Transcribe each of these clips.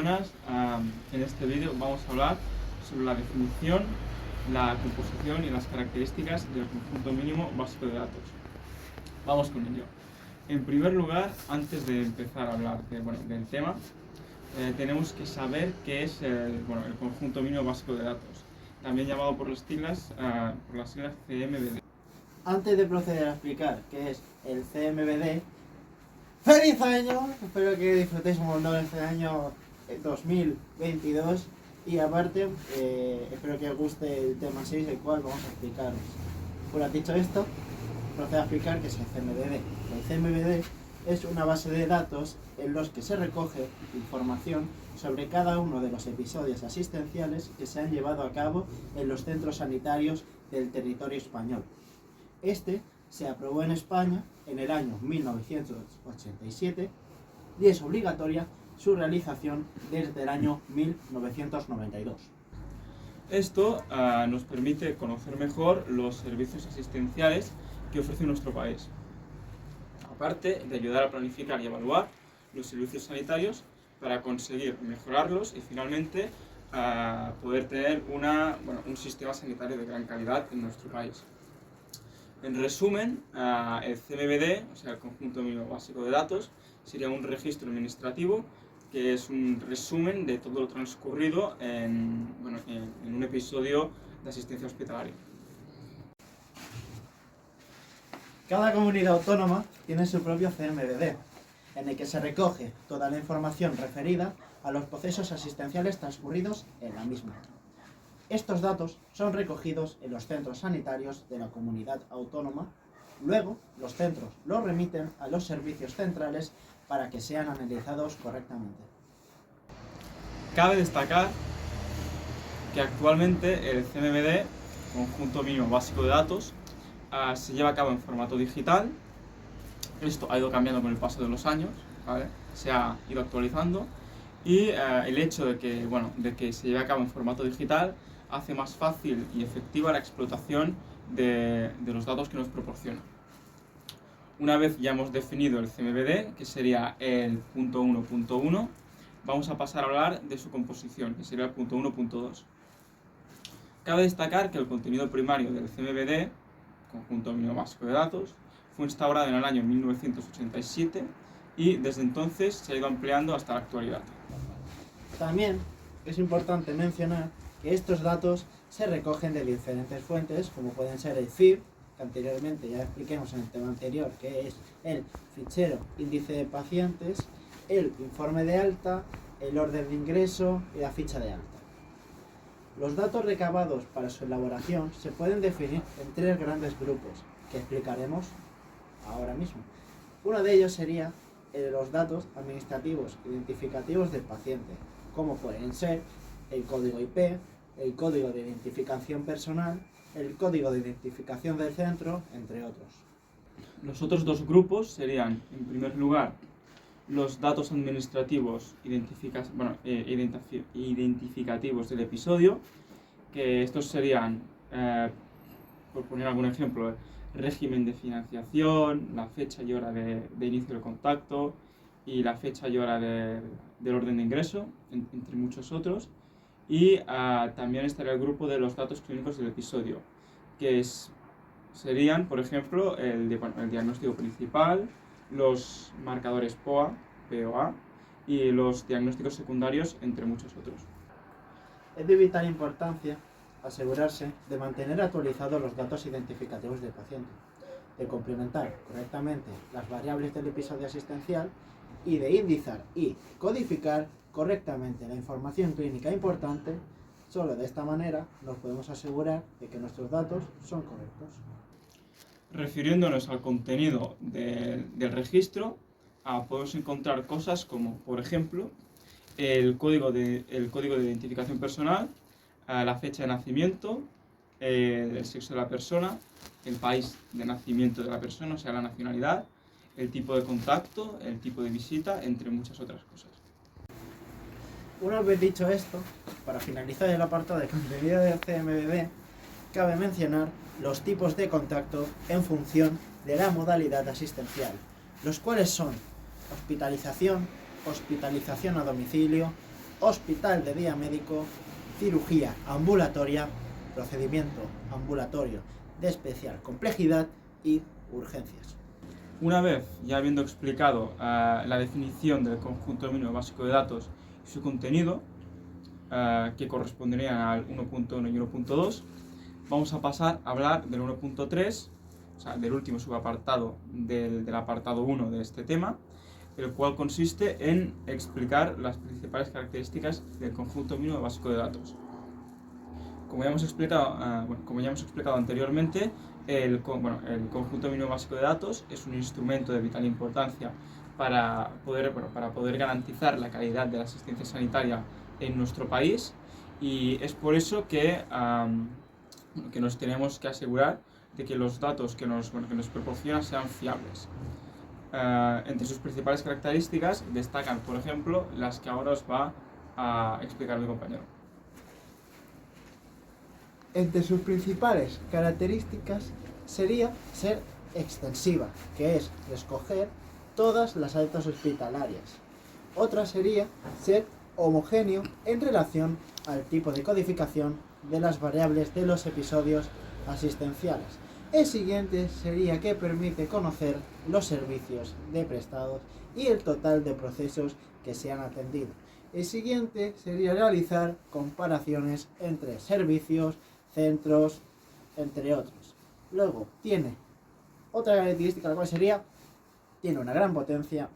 Buenas, en este vídeo vamos a hablar sobre la definición, la composición y las características del conjunto mínimo básico de datos. Vamos con ello. En primer lugar, antes de empezar a hablar del tema, tenemos que saber qué es el conjunto mínimo básico de datos, también llamado por las siglas CMBD. Antes de proceder a explicar qué es el CMBD, ¡feliz año! Espero que disfrutéis un montón este año 2022 y aparte espero que os guste el tema 6, el cual vamos a explicaros. Una vez dicho esto, procedo a explicar qué es el CMBD. El CMBD es una base de datos en los que se recoge información sobre cada uno de los episodios asistenciales que se han llevado a cabo en los centros sanitarios del territorio español. Este se aprobó en España en el año 1987 y es obligatoria su realización desde el año 1992. Esto nos permite conocer mejor los servicios asistenciales que ofrece nuestro país, aparte de ayudar a planificar y evaluar los servicios sanitarios para conseguir mejorarlos y finalmente poder tener un sistema sanitario de gran calidad en nuestro país. En resumen, el CMBD, o sea, el conjunto mínimo básico de datos, sería un registro administrativo que es un resumen de todo lo transcurrido en un episodio de asistencia hospitalaria. Cada comunidad autónoma tiene su propio CMBD, en el que se recoge toda la información referida a los procesos asistenciales transcurridos en la misma. Estos datos son recogidos en los centros sanitarios de la comunidad autónoma. Luego, los centros los remiten a los servicios centrales para que sean analizados correctamente. Cabe destacar que actualmente el CMBD, conjunto mínimo básico de datos, se lleva a cabo en formato digital. Esto ha ido cambiando con el paso de los años, ¿vale? Se ha ido actualizando y el hecho de que se lleve a cabo en formato digital hace más fácil y efectiva la explotación de los datos que nos proporciona. Una vez ya hemos definido el CMBD, que sería el punto 1.1, vamos a pasar a hablar de su composición, que sería el punto 1.2. Cabe destacar que el contenido primario del CMBD, conjunto mínimo básico de datos, fue instaurado en el año 1987 y desde entonces se ha ido ampliando hasta la actualidad. También es importante mencionar que estos datos se recogen de diferentes fuentes, como pueden ser el FIB, que anteriormente ya expliquemos en el tema anterior, que es el fichero índice de pacientes, el informe de alta, el orden de ingreso y la ficha de alta. Los datos recabados para su elaboración se pueden definir en tres grandes grupos, que explicaremos ahora mismo. Uno de ellos sería los datos administrativos identificativos del paciente, como pueden ser el código IP, el código de identificación personal, el código de identificación del centro, entre otros. Los otros dos grupos serían, en primer lugar, los datos administrativos identificativos del episodio, que estos serían, por poner algún ejemplo, régimen de financiación, la fecha y hora de inicio del contacto y la fecha y hora del orden de ingreso, entre muchos otros. Y también estaría el grupo de los datos clínicos del episodio, que serían, por ejemplo, el diagnóstico principal, los marcadores POA y los diagnósticos secundarios, entre muchos otros. Es de vital importancia asegurarse de mantener actualizados los datos identificativos del paciente, de complementar correctamente las variables del episodio asistencial y de indizar y codificar correctamente la información clínica importante. Solo de esta manera nos podemos asegurar de que nuestros datos son correctos. Refiriéndonos al contenido del registro, podemos encontrar cosas como, por ejemplo, el código de identificación personal, la fecha de nacimiento, el sexo de la persona, el país de nacimiento de la persona, o sea, la nacionalidad, el tipo de contacto, el tipo de visita, entre muchas otras cosas. Una vez dicho esto, para finalizar el apartado de contenido del CMBD, cabe mencionar los tipos de contacto en función de la modalidad asistencial, los cuales son hospitalización, hospitalización a domicilio, hospital de día médico, cirugía ambulatoria, procedimiento ambulatorio de especial complejidad y urgencias. Una vez ya habiendo explicado la definición del conjunto mínimo básico de datos y su contenido, que corresponderían al 1.1 y 1.2, vamos a pasar a hablar del 1.3, o sea, del último subapartado del apartado 1 de este tema, el cual consiste en explicar las principales características del conjunto mínimo básico de datos. Como ya hemos explicado anteriormente, el conjunto mínimo básico de datos es un instrumento de vital importancia para poder garantizar la calidad de la asistencia sanitaria en nuestro país, y es por eso que nos tenemos que asegurar de que los datos que nos proporciona sean fiables. Entre sus principales características destacan, por ejemplo, las que ahora os va a explicar mi compañero. Entre sus principales características sería ser extensiva, que es escoger todas las altas hospitalarias. Otra sería ser homogéneo en relación al tipo de codificación de las variables de los episodios asistenciales. El siguiente sería que permite conocer los servicios de prestados y el total de procesos que se han atendido. El siguiente sería realizar comparaciones entre servicios, centros, entre otros. Luego tiene otra característica, la cual sería, tiene una gran potencia,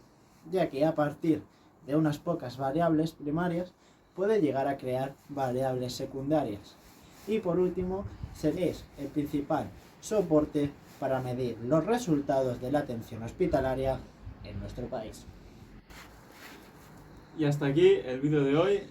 ya que a partir de unas pocas variables primarias puede llegar a crear variables secundarias. Y por último, es el principal soporte para medir los resultados de la atención hospitalaria en nuestro país. Y hasta aquí el vídeo de hoy.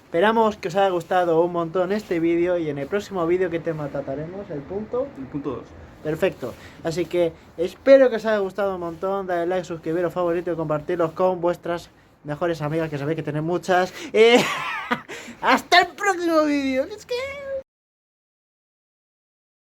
Esperamos que os haya gustado un montón este vídeo, y en el próximo vídeo, ¿qué tema trataremos? El punto 2. Perfecto, así que espero que os haya gustado un montón. Dale like, suscribiros, favorito y compartirlos con vuestras mejores amigas, que sabéis que tenéis muchas. Hasta el próximo vídeo. Es que